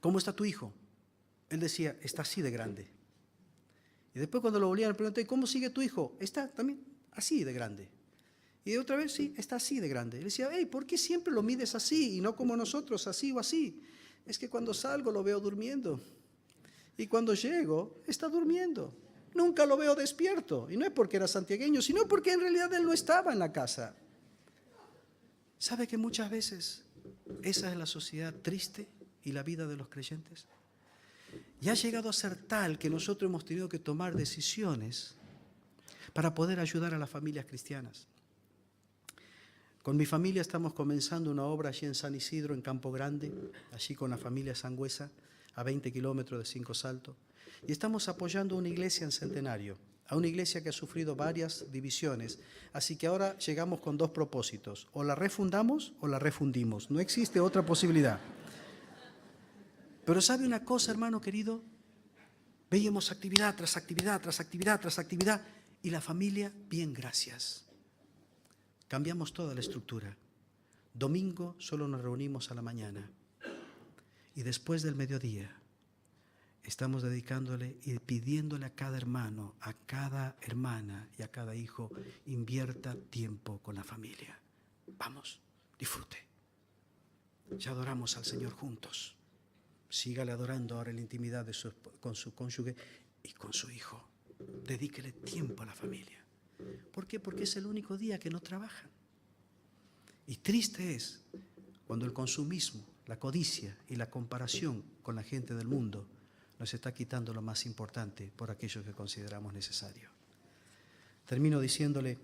¿cómo está tu hijo? Él decía, está así de grande. Y después cuando lo volvían a preguntar, ¿cómo sigue tu hijo? Está también así de grande. Y otra vez, sí, está así de grande. Él decía, hey, ¿por qué siempre lo mides así y no como nosotros, así o así? Es que cuando salgo lo veo durmiendo. Y cuando llego, está durmiendo. Nunca lo veo despierto. Y no es porque era santiagueño, sino porque en realidad él no estaba en la casa. ¿Sabe que muchas veces esa es la sociedad triste y la vida de los creyentes? Y ha llegado a ser tal que nosotros hemos tenido que tomar decisiones para poder ayudar a las familias cristianas. Con mi familia estamos comenzando una obra allí en San Isidro, en Campo Grande, allí con la familia Sangüesa, a 20 kilómetros de Cinco Saltos. Y estamos apoyando una iglesia en Centenario, a una iglesia que ha sufrido varias divisiones. Así que ahora llegamos con dos propósitos, o la refundamos o la refundimos. No existe otra posibilidad. Pero ¿sabe una cosa, hermano querido? Veíamos actividad tras actividad, tras actividad, tras actividad, y la familia, bien, gracias. Cambiamos toda la estructura. Domingo solo nos reunimos a la mañana. Y después del mediodía estamos dedicándole y pidiéndole a cada hermano, a cada hermana y a cada hijo, invierta tiempo con la familia. Vamos, disfrute. Ya adoramos al Señor juntos. Sígale adorando ahora en la intimidad con su cónyuge y con su hijo. Dedíquele tiempo a la familia. ¿Por qué? Porque es el único día que no trabajan. Y triste es cuando el consumismo, la codicia y la comparación con la gente del mundo nos está quitando lo más importante por aquello que consideramos necesario. Termino diciéndole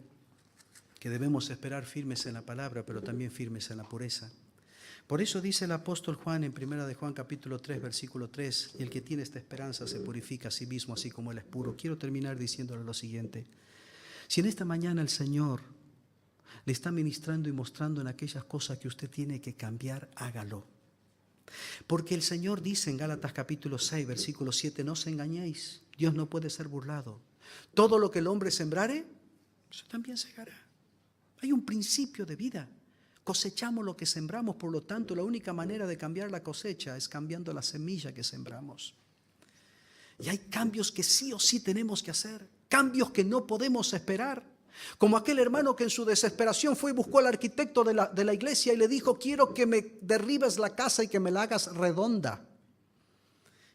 que debemos esperar firmes en la palabra, pero también firmes en la pureza. Por eso dice el apóstol Juan en 1 de Juan capítulo 3, versículo 3, y el que tiene esta esperanza se purifica a sí mismo, así como él es puro. Quiero terminar diciéndole lo siguiente. Si en esta mañana el Señor le está ministrando y mostrando en aquellas cosas que usted tiene que cambiar, hágalo. Porque el Señor dice en Gálatas capítulo 6, versículo 7, no os engañéis, Dios no puede ser burlado. Todo lo que el hombre sembrare, eso también segará. Hay un principio de vida. Cosechamos lo que sembramos, por lo tanto, la única manera de cambiar la cosecha es cambiando la semilla que sembramos. Y hay cambios que sí o sí tenemos que hacer, cambios que no podemos esperar. Como aquel hermano que en su desesperación fue y buscó al arquitecto de la iglesia y le dijo, quiero que me derribes la casa y que me la hagas redonda.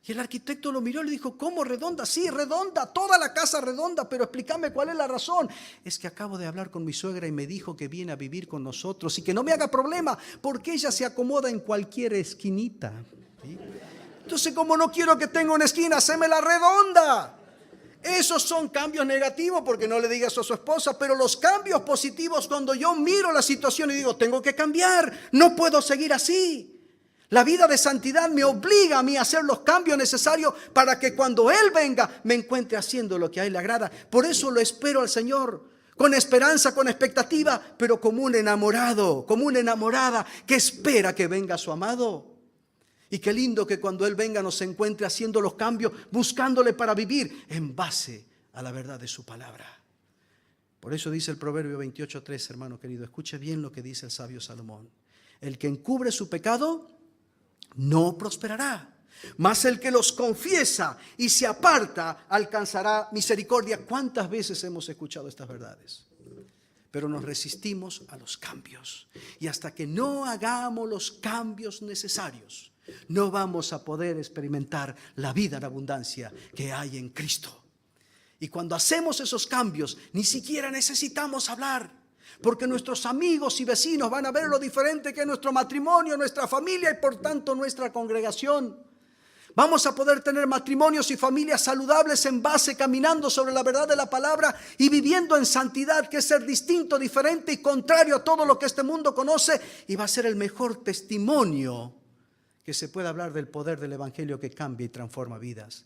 Y el arquitecto lo miró y le dijo, ¿cómo redonda? Sí, redonda, toda la casa redonda, pero explícame cuál es la razón. Es que acabo de hablar con mi suegra y me dijo que viene a vivir con nosotros y que no me haga problema porque ella se acomoda en cualquier esquinita. ¿Sí? Entonces, como no quiero que tenga una esquina, hacémela redonda. Esos son cambios negativos porque no le diga eso a su esposa, pero los cambios positivos cuando yo miro la situación y digo, tengo que cambiar, no puedo seguir así. La vida de santidad me obliga a mí a hacer los cambios necesarios para que cuando Él venga me encuentre haciendo lo que a Él le agrada. Por eso lo espero al Señor, con esperanza, con expectativa, pero como un enamorado, como una enamorada que espera que venga su amado. Y qué lindo que cuando Él venga nos encuentre haciendo los cambios, buscándole para vivir en base a la verdad de su palabra. Por eso dice el Proverbio 28:3, hermano querido, escuche bien lo que dice el sabio Salomón. El que encubre su pecado no prosperará, mas el que los confiesa y se aparta alcanzará misericordia. ¿Cuántas veces hemos escuchado estas verdades? Pero nos resistimos a los cambios. Y hasta que no hagamos los cambios necesarios, no vamos a poder experimentar la vida en abundancia que hay en Cristo. Y cuando hacemos esos cambios, ni siquiera necesitamos hablar. Porque nuestros amigos y vecinos van a ver lo diferente que es nuestro matrimonio, nuestra familia y por tanto nuestra congregación. Vamos a poder tener matrimonios y familias saludables en base, caminando sobre la verdad de la palabra y viviendo en santidad, que es ser distinto, diferente y contrario a todo lo que este mundo conoce. Y va a ser el mejor testimonio que se pueda hablar del poder del evangelio que cambia y transforma vidas.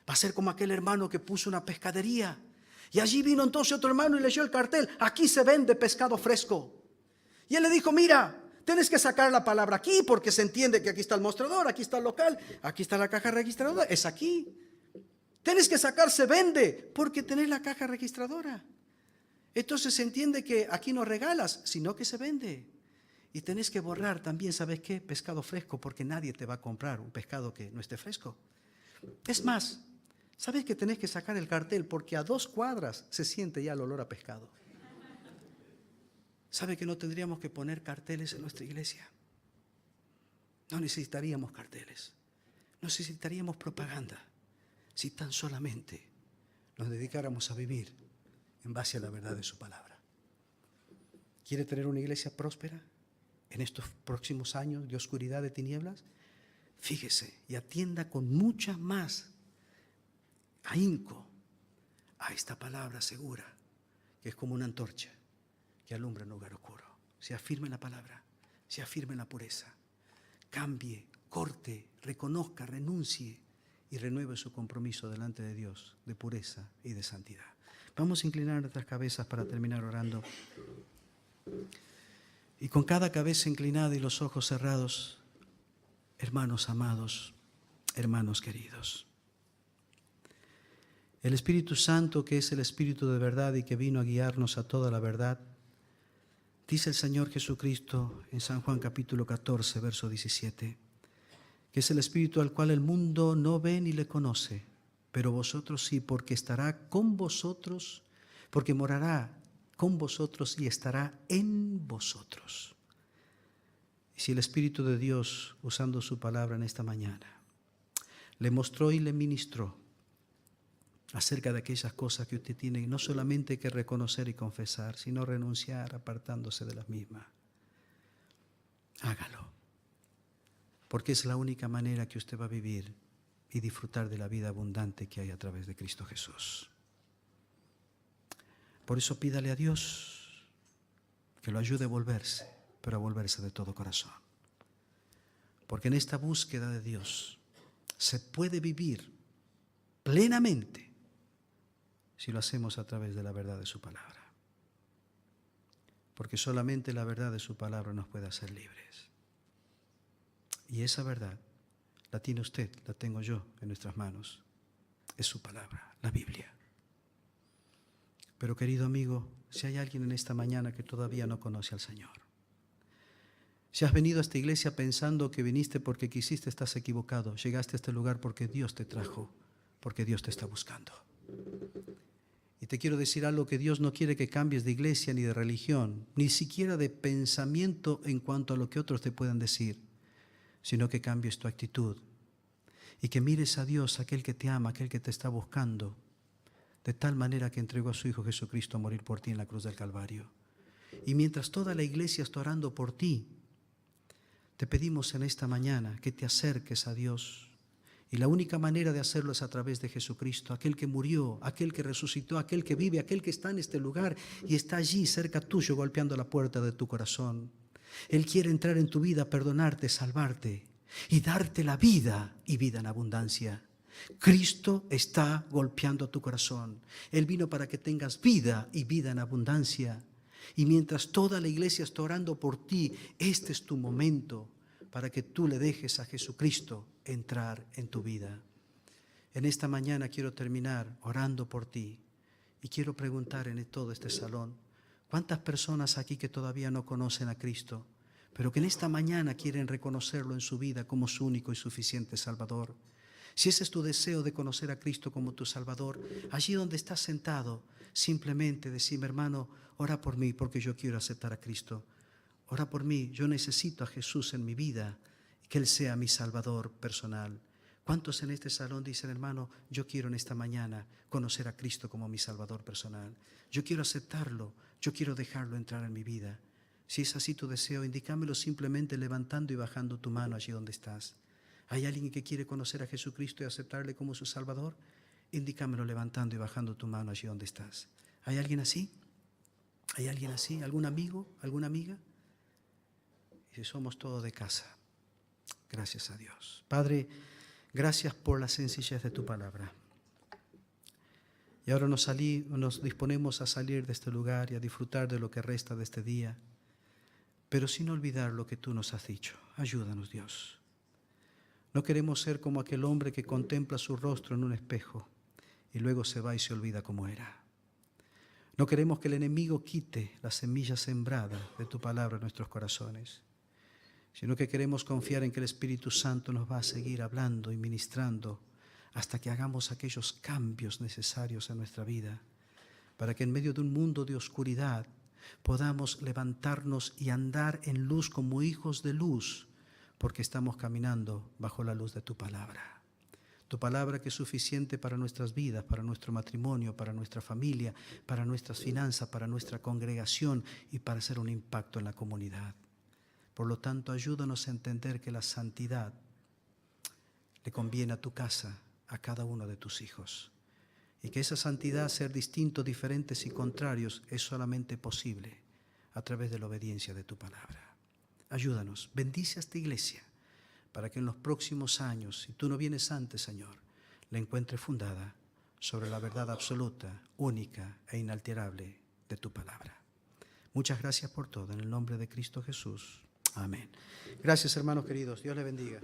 Va a ser como aquel hermano que puso una pescadería. Y allí vino entonces otro hermano y leyó el cartel, aquí se vende pescado fresco. Y él le dijo, mira, tienes que sacar la palabra aquí porque se entiende que aquí está el mostrador, aquí está el local, aquí está la caja registradora, es aquí. Tenés que sacar se vende porque tenés la caja registradora. Entonces se entiende que aquí no regalas, sino que se vende. Y tenés que borrar también, ¿sabes qué? Pescado fresco, porque nadie te va a comprar un pescado que no esté fresco. Es más, ¿sabes que tenés que sacar el cartel? Porque a 2 cuadras se siente ya el olor a pescado. ¿Sabe que no tendríamos que poner carteles en nuestra iglesia? No necesitaríamos carteles. No necesitaríamos propaganda. Si tan solamente nos dedicáramos a vivir en base a la verdad de su palabra. ¿Quiere tener una iglesia próspera en estos próximos años de oscuridad, de tinieblas? Fíjese y atienda con mucha más ahínco a esta palabra segura, que es como una antorcha que alumbra en un lugar oscuro. Se afirme en la palabra, se afirme en la pureza. Cambie, corte, reconozca, renuncie y renueve su compromiso delante de Dios de pureza y de santidad. Vamos a inclinar nuestras cabezas para terminar orando. Y con cada cabeza inclinada y los ojos cerrados, hermanos amados, hermanos queridos, el Espíritu Santo, que es el Espíritu de verdad y que vino a guiarnos a toda la verdad, dice el Señor Jesucristo en San Juan capítulo 14, verso 17, que es el Espíritu al cual el mundo no ve ni le conoce, pero vosotros sí, porque estará con vosotros, porque morará con vosotros y estará en vosotros. Y si el Espíritu de Dios, usando su palabra en esta mañana, le mostró y le ministró acerca de aquellas cosas que usted tiene no solamente que reconocer y confesar, sino renunciar apartándose de las mismas, hágalo, porque es la única manera que usted va a vivir y disfrutar de la vida abundante que hay a través de Cristo Jesús. Por eso pídale a Dios que lo ayude a volverse, pero a volverse de todo corazón. Porque en esta búsqueda de Dios se puede vivir plenamente si lo hacemos a través de la verdad de su palabra. Porque solamente la verdad de su palabra nos puede hacer libres. Y esa verdad la tiene usted, la tengo yo en nuestras manos. Es su palabra, la Biblia. Pero querido amigo, si hay alguien en esta mañana que todavía no conoce al Señor, si has venido a esta iglesia pensando que viniste porque quisiste, estás equivocado. Llegaste a este lugar porque Dios te trajo, porque Dios te está buscando. Y te quiero decir algo, que Dios no quiere que cambies de iglesia ni de religión, ni siquiera de pensamiento en cuanto a lo que otros te puedan decir, sino que cambies tu actitud y que mires a Dios, aquel que te ama, aquel que te está buscando, de tal manera que entregó a su Hijo Jesucristo a morir por ti en la cruz del Calvario. Y mientras toda la iglesia está orando por ti, te pedimos en esta mañana que te acerques a Dios. Y la única manera de hacerlo es a través de Jesucristo, aquel que murió, aquel que resucitó, aquel que vive, aquel que está en este lugar y está allí cerca tuyo golpeando la puerta de tu corazón. Él quiere entrar en tu vida, perdonarte, salvarte y darte la vida y vida en abundancia. Cristo está golpeando tu corazón. Él vino para que tengas vida y vida en abundancia. Y mientras toda la iglesia está orando por ti, este es tu momento para que tú le dejes a Jesucristo entrar en tu vida. En esta mañana quiero terminar orando por ti y quiero preguntar en todo este salón, ¿cuántas personas aquí que todavía no conocen a Cristo, pero que en esta mañana quieren reconocerlo en su vida como su único y suficiente Salvador? Si ese es tu deseo de conocer a Cristo como tu Salvador, allí donde estás sentado, simplemente decime, hermano, ora por mí porque yo quiero aceptar a Cristo. Ora por mí, yo necesito a Jesús en mi vida, que Él sea mi Salvador personal. ¿Cuántos en este salón dicen, hermano, yo quiero en esta mañana conocer a Cristo como mi Salvador personal? Yo quiero aceptarlo, yo quiero dejarlo entrar en mi vida. Si es así tu deseo, indícamelo simplemente levantando y bajando tu mano allí donde estás. ¿Hay alguien que quiere conocer a Jesucristo y aceptarle como su Salvador? Indícamelo levantando y bajando tu mano allí donde estás. ¿Hay alguien así? ¿Hay alguien así? ¿Algún amigo? ¿Alguna amiga? Y si somos todos de casa, gracias a Dios. Padre, gracias por la sencillez de tu palabra. Y ahora nos disponemos a salir de este lugar y a disfrutar de lo que resta de este día, pero sin olvidar lo que tú nos has dicho. Ayúdanos, Dios. No queremos ser como aquel hombre que contempla su rostro en un espejo y luego se va y se olvida cómo era. No queremos que el enemigo quite la semilla sembrada de tu palabra en nuestros corazones, sino que queremos confiar en que el Espíritu Santo nos va a seguir hablando y ministrando hasta que hagamos aquellos cambios necesarios en nuestra vida, para que en medio de un mundo de oscuridad podamos levantarnos y andar en luz como hijos de luz, porque estamos caminando bajo la luz de tu palabra. Tu palabra que es suficiente para nuestras vidas, para nuestro matrimonio, para nuestra familia, para nuestras finanzas, para nuestra congregación y para hacer un impacto en la comunidad. Por lo tanto, ayúdanos a entender que la santidad le conviene a tu casa, a cada uno de tus hijos. Y que esa santidad, ser distintos, diferentes y contrarios, es solamente posible a través de la obediencia de tu palabra. Ayúdanos, bendice a esta iglesia, para que en los próximos años, si tú no vienes antes, Señor, la encuentre fundada sobre la verdad absoluta, única e inalterable de tu palabra. Muchas gracias por todo, en el nombre de Cristo Jesús. Amén. Gracias, hermanos queridos. Dios les bendiga.